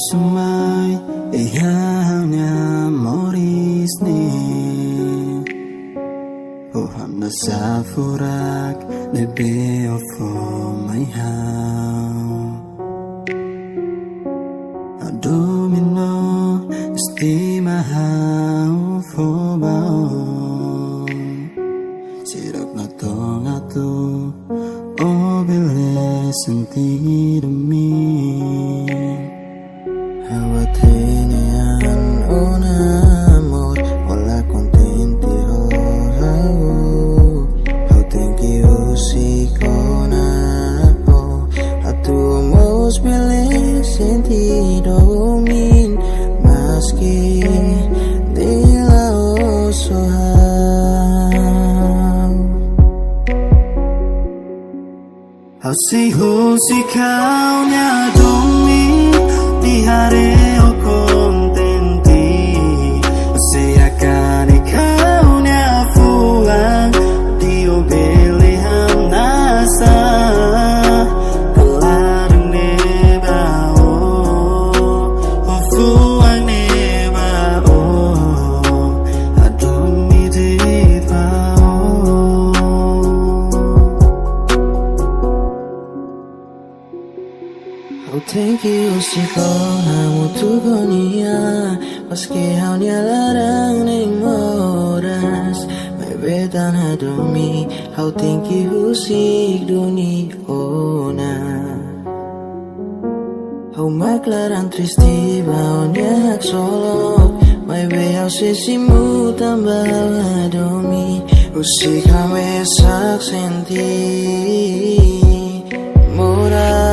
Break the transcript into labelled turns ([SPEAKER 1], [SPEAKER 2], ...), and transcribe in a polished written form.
[SPEAKER 1] Semai ihanya morisni Ohana safurak nebe ofo mai hau Adomino istimahau fobao Sirak na tongatu obile sentirmi Hawatinian un amor wala contenti How think you si kona Hatuamos pilih sentido min Maski dila osohau How si kau nyadomi Di hari o contenti Seakan ikaw na fuang Di o pilihan nasa Kalarang neba o fuang neba Adumidit pa Oh thank you si kona mutuko niya Paski hau niya larang ning oras May betan hadumi How thank you si duni ona How maklarang tristi bao niya solok May beyaw sisimu tambah hadumi Usik kami sak senti Murah